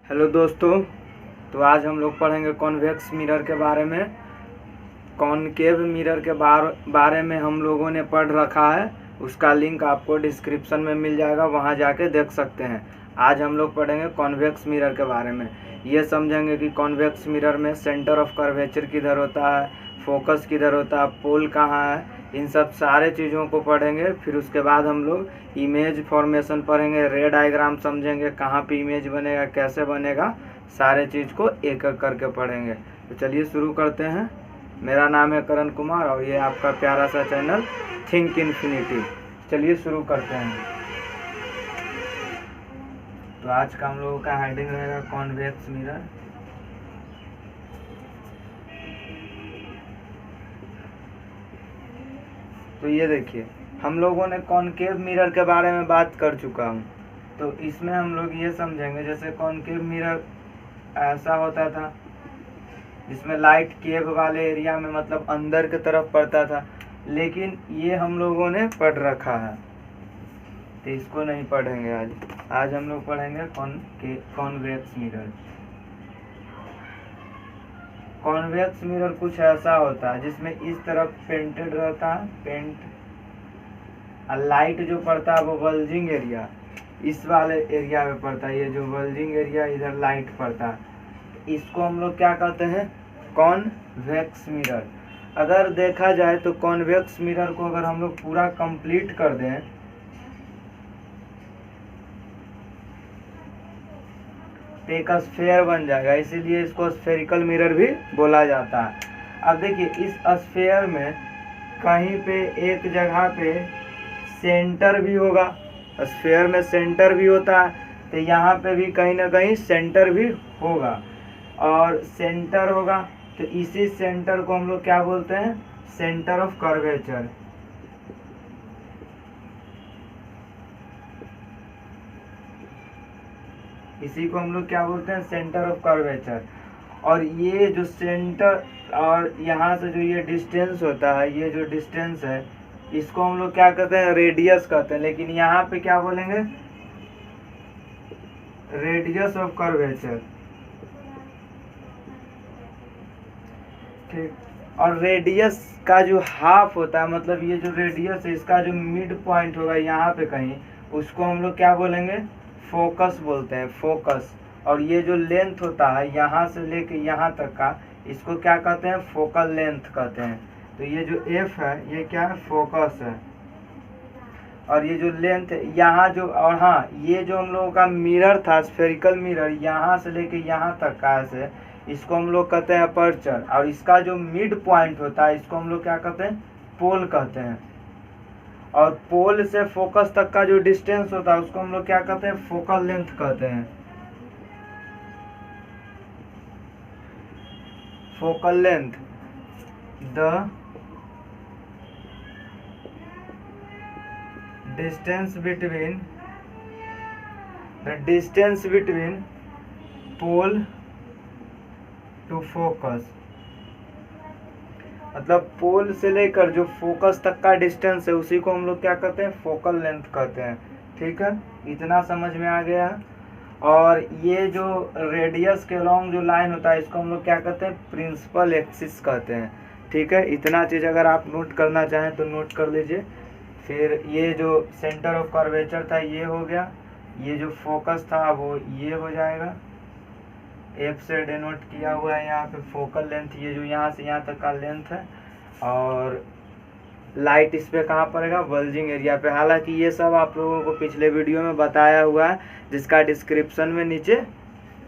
Hello दोस्तों। तो आज हम लोग पढ़ेंगे कॉन्वेक्स मिरर के बारे में। कॉनकेव मिरर के बारे में हम लोगों ने पढ़ रखा है, उसका लिंक आपको डिस्क्रिप्शन में मिल जाएगा, वहां जाके देख सकते हैं। आज हम लोग पढ़ेंगे कॉन्वेक्स मिरर के बारे में। ये समझेंगे कि कॉन्वेक्स मिरर में सेंटर ऑफ कर्वेचर किधर होता है, फोकस किधर होता है, पोल कहाँ है, इन सब सारे चीज़ों को पढ़ेंगे। फिर उसके बाद हम लोग इमेज फॉर्मेशन पढ़ेंगे, रे डायग्राम समझेंगे, कहाँ पे इमेज बनेगा, कैसे बनेगा, सारे चीज़ को एक एक करके पढ़ेंगे। तो चलिए शुरू करते हैं। मेरा नाम है करण कुमार और ये आपका प्यारा सा चैनल थिंक इन्फिनिटी। चलिए शुरू करते हैं। तो आज का हम लोगों का हेडिंग रहेगा कॉन्वेक्स मिरर। तो ये देखिए, हम लोगों ने कॉनकेव मिरर के बारे में बात कर चुका हूँ। तो इसमें हम लोग ये समझेंगे, जैसे कॉनकेव मिरर ऐसा होता था जिसमें लाइट केव वाले एरिया में मतलब अंदर की तरफ पड़ता था, लेकिन ये हम लोगों ने पढ़ रखा है तो इसको नहीं पढ़ेंगे आज। आज हम लोग पढ़ेंगे कॉन्वेक्स मिरर। कॉन्वेक्स मिरर कुछ ऐसा होता है जिसमें इस तरफ पेंटेड रहता है, लाइट जो पड़ता है वो बल्जिंग एरिया इस वाले एरिया में पड़ता है। ये जो बल्जिंग एरिया इधर लाइट पड़ता है, इसको हम लोग क्या कहते हैं, कॉन्वेक्स मिरर। अगर देखा जाए तो कॉन्वेक्स मिरर को अगर हम लोग पूरा कंप्लीट कर दें तो एक स्फेयर बन जाएगा, इसीलिए इसको स्फेरिकल मिरर भी बोला जाता है। अब देखिए, इस स्फेयर में कहीं पे एक जगह पे सेंटर भी होगा, स्फेयर में सेंटर भी होता है, तो यहाँ पे भी कहीं ना कहीं सेंटर भी होगा। और सेंटर होगा तो इसी सेंटर को हम लोग क्या बोलते हैं, सेंटर ऑफ कर्वेचर। इसी को हम लोग क्या बोलते हैं, सेंटर ऑफ कर्वेचर। और ये जो सेंटर और यहाँ से जो ये डिस्टेंस होता है, ये जो डिस्टेंस है, इसको हम लोग क्या कहते हैं, रेडियस कहते हैं। लेकिन यहाँ पे क्या बोलेंगे, रेडियस ऑफ कर्वेचर। ठीक। और रेडियस का जो हाफ होता है, मतलब ये जो रेडियस है इसका जो मिड पॉइंट होगा यहाँ पे कहीं, उसको हम लोग क्या बोलेंगे, फोकस बोलते हैं, फोकस। और ये जो लेंथ होता है यहाँ से लेके यहाँ तक का, इसको क्या कहते हैं, फोकल लेंथ कहते हैं। तो ये जो एफ है ये क्या है, फोकस है। और ये जो लेंथ है यहाँ जो, और हाँ, ये जो हम लोगों का मिरर था स्फेरिकल मिरर, यहाँ से लेके यहाँ तक का ऐसे, इसको हम लोग कहते हैं अपर्चर। और इसका जो मिड पॉइंट होता है इसको हम लोग क्या कहते हैं, पोल कहते हैं। और पोल से फोकस तक का जो डिस्टेंस होता है उसको हम लोग क्या कहते हैं, फोकल लेंथ कहते हैं। Focal length, the distance between pole to focus। मतलब पोल से लेकर जो फोकस तक का डिस्टेंस है उसी को हम लोग क्या कहते हैं, फोकल लेंथ कहते हैं। ठीक है, इतना समझ में आ गया। और ये जो रेडियस के अलॉन्ग जो लाइन होता है इसको हम लोग क्या कहते हैं, प्रिंसिपल एक्सिस कहते हैं। ठीक है, इतना चीज़ अगर आप नोट करना चाहें तो नोट कर लीजिए। फिर ये जो सेंटर ऑफ कर्वेचर था ये हो गया, ये जो फोकस था वो ये हो जाएगा, एफ से डिनोट किया हुआ है यहाँ पे फोकल लेंथ, ये जो यहाँ से यहाँ तक का लेंथ है। और लाइट इस पे कहाँ पड़ेगा, बल्जिंग एरिया पे। हालांकि ये सब आप लोगों को पिछले वीडियो में बताया हुआ है, जिसका डिस्क्रिप्शन में नीचे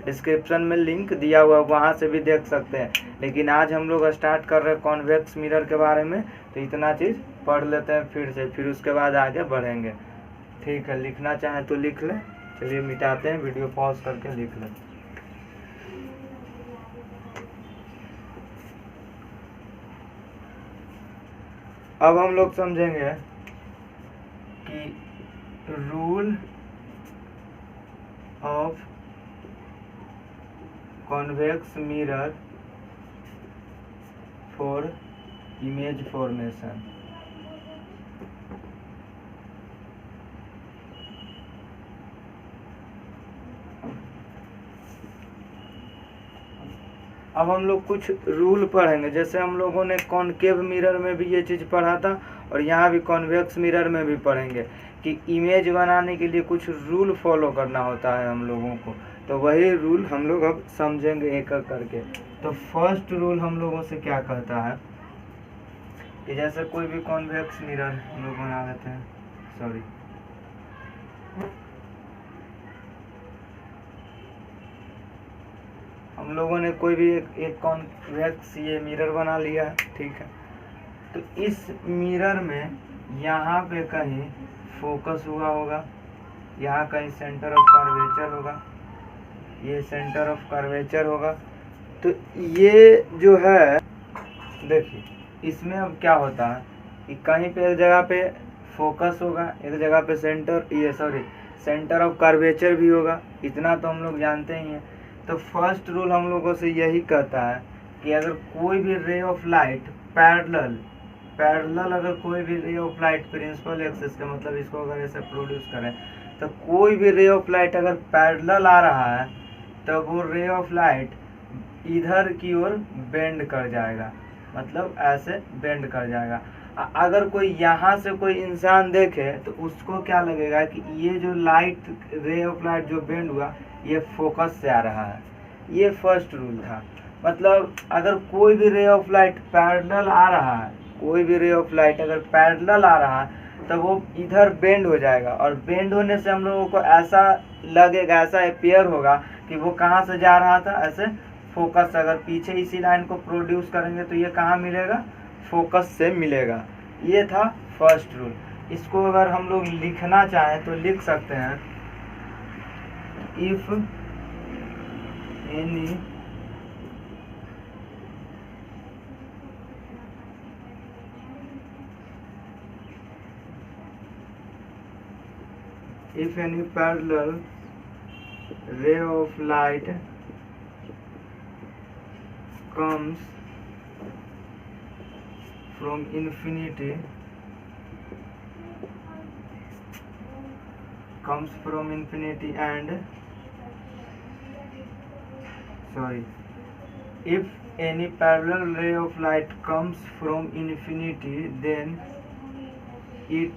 डिस्क्रिप्शन में लिंक दिया हुआ है, वहाँ से भी देख सकते हैं। लेकिन आज हम लोग स्टार्ट कर रहे हैं कॉन्वेक्स मिरर के बारे में, तो इतना चीज़ पढ़ लेते हैं फिर से, फिर उसके बाद आगे बढ़ेंगे। ठीक है, लिखना चाहें तो लिख लें। चलिए मिटाते हैं, वीडियो पॉज करके लिख लें। अब हम लोग समझेंगे कि rule of convex mirror for image formation. अब हम लोग कुछ रूल पढ़ेंगे, जैसे हम लोगों ने कॉनकेव मिरर में भी ये चीज़ पढ़ा था और यहाँ भी कॉन्वेक्स मिरर में भी पढ़ेंगे कि इमेज बनाने के लिए कुछ रूल फॉलो करना होता है हम लोगों को। तो वही रूल हम लोग अब समझेंगे एक एक करके। तो फर्स्ट रूल हम लोगों से क्या कहता है कि जैसे कोई भी कॉन्वेक्स मिरर हम लोग बना लेते हैं, सॉरी, हम लोगों ने कोई भी एक कॉन्वेक्स ये मिरर बना लिया है, ठीक है। तो इस मिरर में यहाँ पे कहीं फोकस हुआ होगा, यहाँ कहीं सेंटर ऑफ कर्वेचर होगा, ये सेंटर ऑफ कर्वेचर होगा। तो ये जो है देखिए, इसमें अब क्या होता है कि कहीं पे एक जगह पे फोकस होगा, एक जगह पे सेंटर ऑफ कर्वेचर भी होगा, इतना तो हम लोग जानते ही हैं। तो फर्स्ट रूल हम लोगों से यही कहता है कि अगर कोई भी रे ऑफ लाइट पैरेलल अगर कोई भी ray of light principal axis का मतलब इसको अगर ऐसे प्रोड्यूस करें, तो कोई भी रे ऑफ लाइट अगर पैरेलल आ रहा है तो वो रे ऑफ लाइट इधर की ओर बेंड कर जाएगा, मतलब ऐसे बेंड कर जाएगा। अगर कोई यहाँ से कोई इंसान देखे तो उसको क्या लगेगा कि ये जो रे ऑफ लाइट जो बेंड हुआ ये फोकस से आ रहा है। ये फर्स्ट रूल था। मतलब अगर कोई भी रे ऑफ लाइट पैरेलल आ रहा है, कोई भी रे ऑफ लाइट अगर पैरेलल आ रहा है तो वो इधर बेंड हो जाएगा, और बेंड होने से हम लोगों को ऐसा लगेगा, ऐसा अपीयर होगा कि वो कहाँ से जा रहा था, ऐसे फोकस। अगर पीछे इसी लाइन को प्रोड्यूस करेंगे तो ये कहाँ मिलेगा, फोकस से मिलेगा। ये था फर्स्ट रूल। इसको अगर हम लोग लिखना चाहें तो लिख सकते हैं, if any parallel ray of light comes from infinity and if any parallel ray of light comes from infinity, then it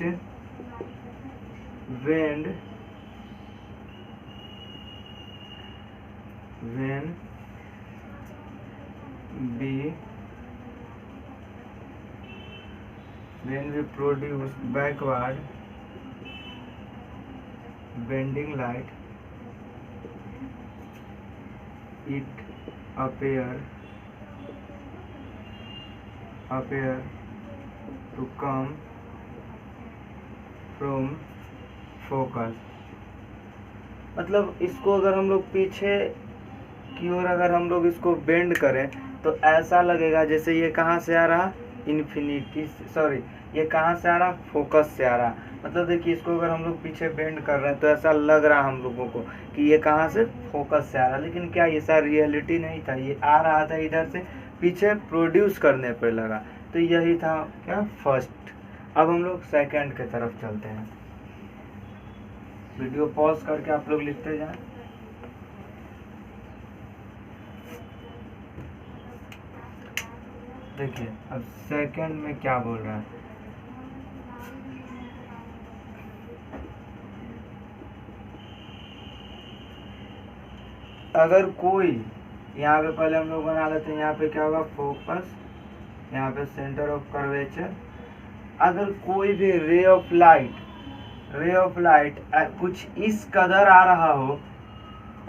when we produce backward bending light, it appear to come from focus। मतलब इसको अगर हम लोग पीछे की ओर अगर हम लोग इसको बेंड करें तो ऐसा लगेगा जैसे ये कहाँ से आ रहा, ये कहाँ से आ रहा, फोकस से आ रहा। मतलब देखिए, इसको अगर हम लोग पीछे बेंड कर रहे हैं तो ऐसा लग रहा हम लोगों को कि ये कहाँ से, फोकस से आ रहा, लेकिन क्या ये सारा रियलिटी नहीं था, ये आ रहा था इधर से, पीछे प्रोड्यूस करने पर लगा। तो यही था क्या, फर्स्ट। अब हम लोग सेकंड के तरफ चलते हैं। वीडियो पॉज करके आप लोग लिखते जाएं। देखिए अब सेकंड में क्या बोल रहा है, अगर कोई, यहाँ पे पहले हम लोग बना लेते हैं, यहाँ पे क्या होगा, फोकस, यहाँ पे सेंटर ऑफ कर्वेचर। अगर कोई भी रे ऑफ लाइट कुछ इस कदर आ रहा हो,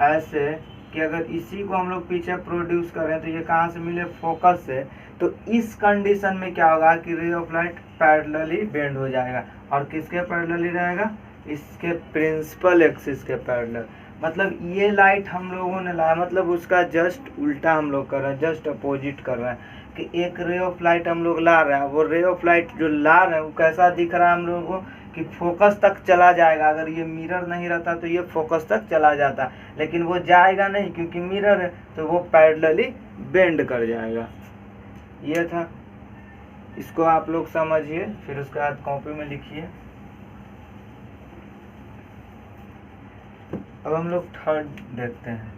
ऐसे कि अगर इसी को हम लोग पीछे प्रोड्यूस करें तो ये कहाँ से मिले, फोकस से। तो इस कंडीशन में क्या होगा कि ray of light parallelly bend हो जाएगा, और किसके पैरेलली रहेगा, इसके प्रिंसिपल एक्सिस के पैरेलल। मतलब ये लाइट हम लोगों ने लाया, मतलब उसका जस्ट उल्टा हम लोग कर रहे हैं, जस्ट अपोजिट कर रहे हैं कि एक रे ऑफ लाइट हम लोग ला रहे हैं, वो रे ऑफ लाइट जो ला रहे हैं वो कैसा दिख रहा है हम लोगों को कि फोकस तक चला जाएगा। अगर ये मिरर नहीं रहता तो ये फोकस तक चला जाता, लेकिन वो जाएगा नहीं क्योंकि मिरर है, तो वो पैरेलली बेंड कर जाएगा। ये था, इसको आप लोग समझिए, फिर उसके बाद कॉपी में लिखिए। अब हम लोग थर्ड देखते हैं।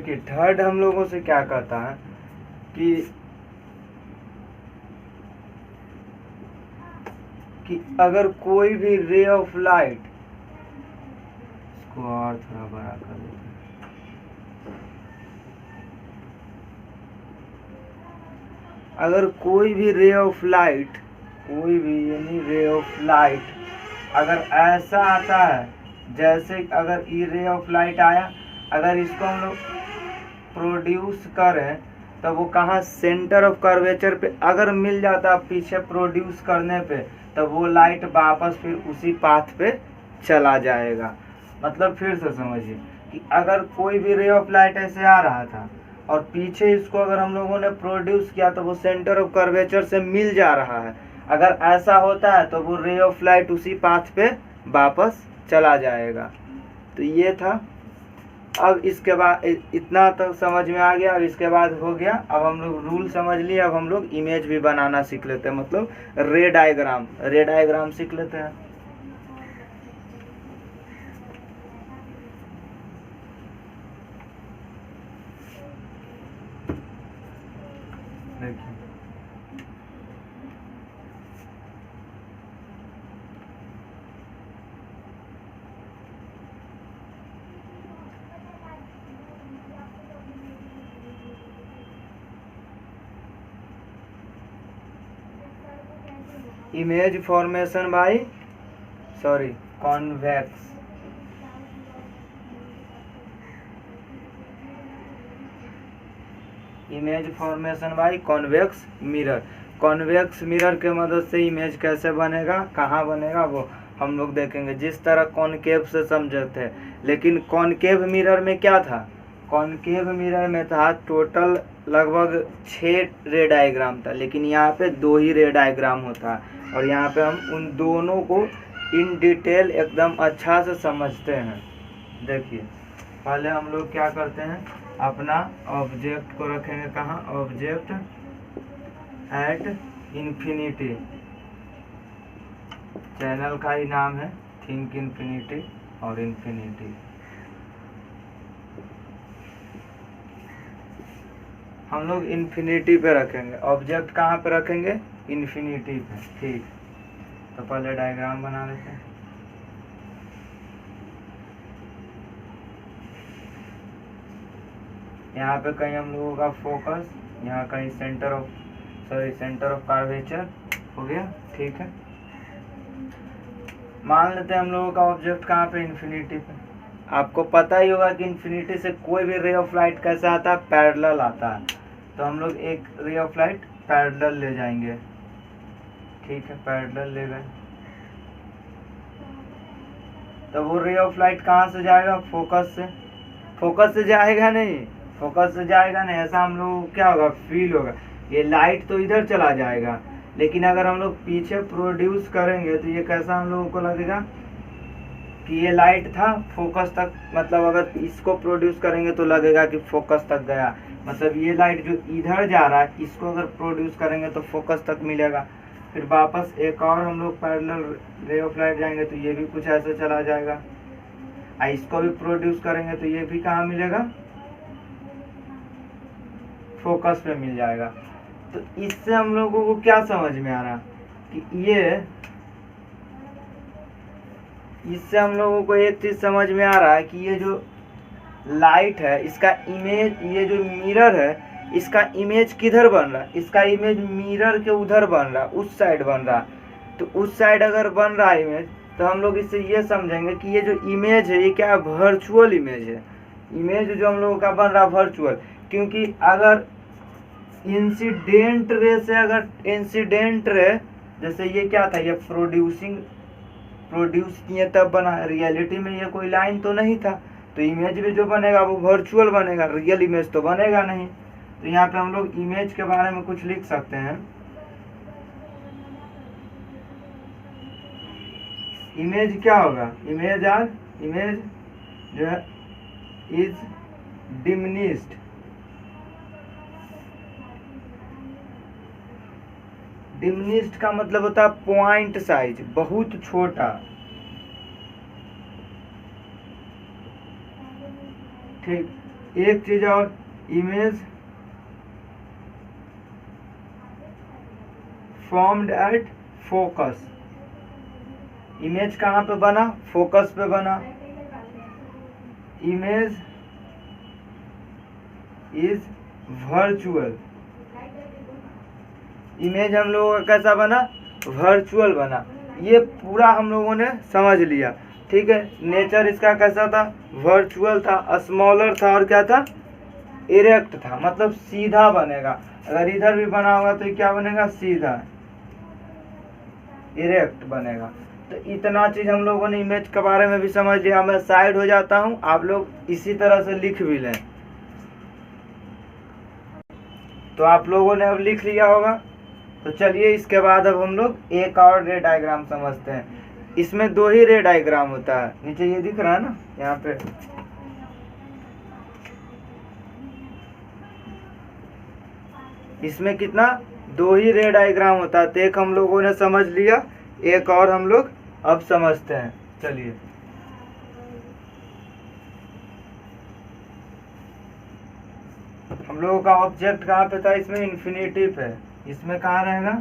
देखिए थर्ड हम लोगों से क्या कहता है कि अगर कोई भी रे ऑफ लाइट, इसको और थोड़ा बड़ा कर देते हैं, अगर कोई भी रे ऑफ लाइट, कोई भी यानी रे ऑफ लाइट अगर ऐसा आता है, जैसे अगर ये रे ऑफ लाइट आया, अगर इसको हम लोग प्रोड्यूस करें तो वो कहाँ सेंटर ऑफ कर्वेचर पे अगर मिल जाता पीछे प्रोड्यूस करने पे, तब वो लाइट वापस फिर उसी पाथ पे चला जाएगा। मतलब फिर से समझिए कि अगर कोई भी रे ऑफ लाइट ऐसे आ रहा था और पीछे इसको अगर हम लोगों ने प्रोड्यूस किया तो वो सेंटर ऑफ कर्वेचर से मिल जा रहा है, अगर ऐसा होता है तो वो रे ऑफ लाइट उसी पाथ पे वापस चला जाएगा। तो ये था। अब इसके बाद इतना तक समझ में आ गया। अब इसके बाद हो गया, अब हम लोग रूल समझ लिए, अब हम लोग इमेज भी बनाना सीख लेते हैं, मतलब रे डायग्राम सीख लेते हैं। देखिए image formation by convex, image formation by convex mirror. Convex mirror के मदद से इमेज कैसे बनेगा, कहाँ बनेगा, वो हम लोग देखेंगे। जिस तरह कॉनकेव से समझे थे, लेकिन कॉनकेव मिरर में क्या था, कॉनकेव मिरर में था टोटल लगभग 6 रे डायग्राम था, लेकिन यहाँ पे 2 ही रे डायग्राम होता है। और यहाँ पे हम उन दोनों को इन डिटेल एकदम अच्छा से समझते हैं। देखिए पहले हम लोग क्या करते हैं, अपना ऑब्जेक्ट को रखेंगे कहाँ, ऑब्जेक्ट एट इन्फिनिटी, चैनल का ही नाम है थिंक इन्फिनिटी और इन्फिनिटी। हम लोग इन्फिनिटी पे रखेंगे, ऑब्जेक्ट कहाँ पे रखेंगे, इन्फिनिटी पे। ठीक, तो पहले डायग्राम बना लेते हैं। यहाँ पे कहीं हम लोगों का फोकस, यहाँ कहीं सेंटर ऑफ कर्वेचर हो गया। ठीक है, मान लेते हैं हम लोगों का ऑब्जेक्ट कहाँ पे, इन्फिनिटी पे। आपको पता ही होगा कि इन्फिनिटी से कोई भी रे ऑफ लाइट कैसा आता है, पैरेलल आता है। तो हम लोग एक रे ऑफ लाइट पैरेलल ले जाएंगे। ठीक है, पैरेलल ले गए, तो वो रे ऑफ लाइट कहाँ से जाएगा, फोकस से। फोकस से जाएगा नहीं, फोकस से जाएगा नहीं, ऐसा हम लोग क्या होगा, फील होगा। ये लाइट तो इधर चला जाएगा, लेकिन अगर हम लोग पीछे प्रोड्यूस करेंगे तो ये कैसा हम लोगों को लगेगा कि ये लाइट था फोकस तक, मतलब अगर इसको प्रोड्यूस करेंगे तो लगेगा कि फोकस तक गया। मतलब ये लाइट जो इधर जा रहा है, इसको अगर प्रोड्यूस करेंगे तो फोकस तक मिलेगा। फिर वापस एक और हम लोग पैरेलल रे ऑफ लाइट जाएंगे तो ये भी कुछ ऐसे चला जाएगा। इसको भी प्रोड्यूस करेंगे तो ये भी कहाँ मिलेगा, फोकस पे मिल जाएगा। तो इससे हम लोगों को क्या समझ में आ रहा कि इससे हम लोगों को एक चीज समझ में आ रहा है कि ये जो लाइट है, इसका इमेज, ये जो मिरर है, इसका इमेज किधर बन रहा है, इसका इमेज मिरर के उधर बन रहा है, उस साइड बन रहा। तो उस साइड अगर बन रहा है इमेज, तो हम लोग इससे ये समझेंगे कि ये जो इमेज है ये क्या है, वर्चुअल इमेज है। इमेज जो हम लोगों का बन रहा है वर्चुअल, क्योंकि अगर इंसिडेंट रे से, अगर इंसिडेंट रे जैसे ये क्या था, ये प्रोड्यूस किए तब बना, रियलिटी में ये कोई लाइन तो नहीं था, तो इमेज भी जो बनेगा वो वर्चुअल बनेगा, रियल इमेज तो बनेगा नहीं। तो यहाँ पे हम लोग इमेज के बारे में कुछ लिख सकते हैं। इमेज क्या होगा, इमेज जो है इज डिमिनिश्ड, डिमिनिश्ड का मतलब होता है पॉइंट साइज, बहुत छोटा। ठीक, एक चीज और, image formed at focus, image कहाँ पे बना, फोकस पे बना। इमेज इज वर्चुअल, इमेज हम लोगों का कैसा बना, वर्चुअल बना। ये पूरा हम लोगों ने समझ लिया, ठीक है। नेचर इसका कैसा था, वर्चुअल था, स्मॉलर था, और क्या था, इरेक्ट था, मतलब सीधा बनेगा। अगर इधर भी बना होगा तो क्या बनेगा, सीधा, इरेक्ट बनेगा। तो इतना चीज हम लोगों ने इमेज के बारे में भी समझ लिया। मैं साइड हो जाता हूँ, आप लोग इसी तरह से लिख भी लें। तो आप लोगों ने अब लिख लिया होगा। तो चलिए इसके बाद अब हम लोग एक और रे डायग्राम समझते हैं। इसमें दो ही रे डायग्राम होता है, नीचे ये दिख रहा है ना, यहाँ पे इसमें कितना, दो ही रे डायग्राम होता है। तो एक हम लोगों ने समझ लिया, एक और हम लोग अब समझते हैं। चलिए हम लोगों का ऑब्जेक्ट कहाँ पे था, इसमें इन्फिनिटी पे, इसमें कहाँ रहेगा,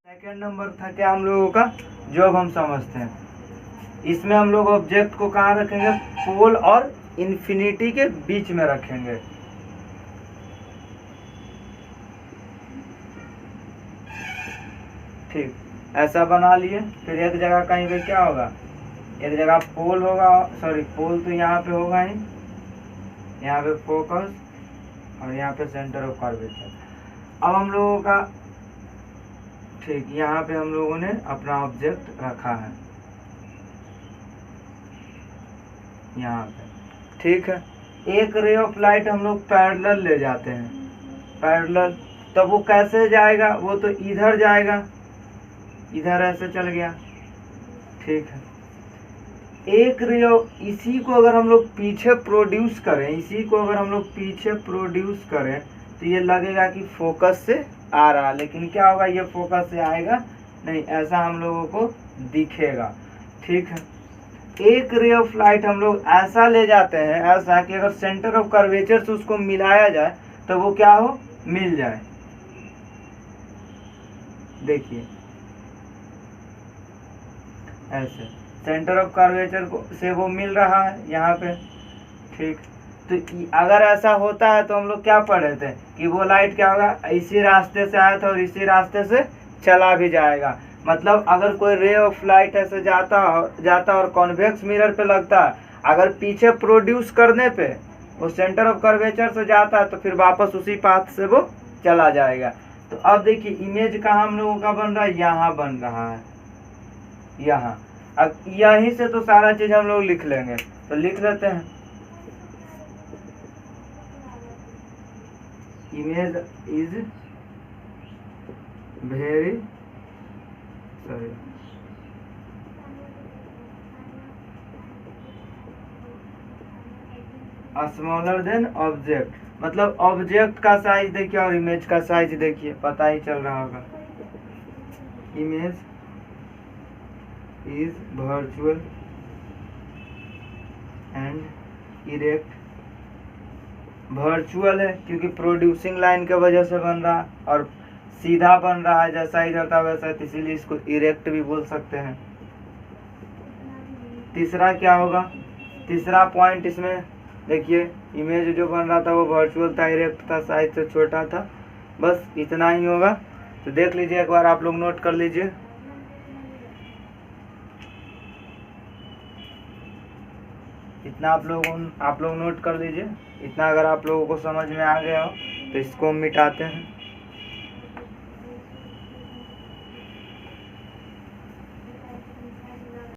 सेकेंड नंबर था क्या हम लोगों का, जो अब हम समझते हैं। इसमें हम लोग ऑब्जेक्ट को कहाँ रखेंगे, पोल और इन्फिनिटी के बीच में रखेंगे। ठीक, ऐसा बना लिए। फिर एक जगह कहीं पे क्या होगा, एक जगह पोल होगा, सॉरी पोल तो यहाँ पे होगा ही, यहाँ पे फोकस और यहाँ पे सेंटर ऑफ कर्वेचर। अब हम लोगों का, ठीक, यहाँ पे हम लोगों ने अपना ऑब्जेक्ट रखा है, यहाँ पे, ठीक है। एक रे ऑफ लाइट हम लोग पैरेलल ले जाते हैं, पैरेलल, तब वो कैसे जाएगा, वो तो इधर जाएगा, इधर ऐसे चल गया, ठीक है। एक रे, इसी को अगर हम लोग पीछे प्रोड्यूस करें, इसी को अगर हम लोग पीछे प्रोड्यूस करें, तो ये लगेगा कि फोकस से आ रहा, लेकिन क्या होगा, ये फोकस से आएगा नहीं, ऐसा हम लोगों को दिखेगा, ठीक है। एक रे ऑफ लाइट हम लोग ऐसा ले जाते हैं, ऐसा कि अगर सेंटर ऑफ कर्वेचर से उसको मिलाया जाए तो वो क्या हो, मिल जाए। देखिए ऐसे सेंटर ऑफ कर्वेचर को से वो मिल रहा है यहाँ पे, ठीक। तो अगर ऐसा होता है तो हम लोग क्या पढ़ रहे थे कि वो लाइट क्या होगा, इसी रास्ते से आया था और इसी रास्ते से चला भी जाएगा। मतलब अगर कोई रे ऑफ लाइट ऐसे जाता और कॉन्वेक्स मिरर पे लगता, अगर पीछे प्रोड्यूस करने पे वो सेंटर ऑफ कर्वेचर से जाता है तो फिर वापस उसी पाथ से वो चला जाएगा। तो अब देखिए इमेज कहाँ हम लोगों का बन रहा है, यहाँ बन रहा है, यहाँ। अब यहीं से तो सारा चीज हम लोग लिख लेंगे, तो लिख लेते हैं। Image is very, sorry, smaller than object, मतलब ऑब्जेक्ट का साइज देखिए और इमेज का साइज देखिए, पता ही चल रहा होगा। Image is virtual and erect, virtual है क्योंकि प्रोड्यूसिंग लाइन के वजह से बन रहा, और सीधा बन रहा है, जैसा इधर था वैसा, इसीलिए इसको इरेक्ट भी बोल सकते हैं। तीसरा क्या होगा, तीसरा पॉइंट इसमें देखिए, इमेज जो बन रहा था वो वर्चुअल था, इरेक्ट था, साइज से छोटा था, बस इतना ही होगा। तो देख लीजिए एक बार, आप लोग नोट कर लीजिए। इतना आप लोग नोट कर लीजिए। इतना अगर आप लोगों को समझ में आ गया हो तो इसको मिटाते हैं।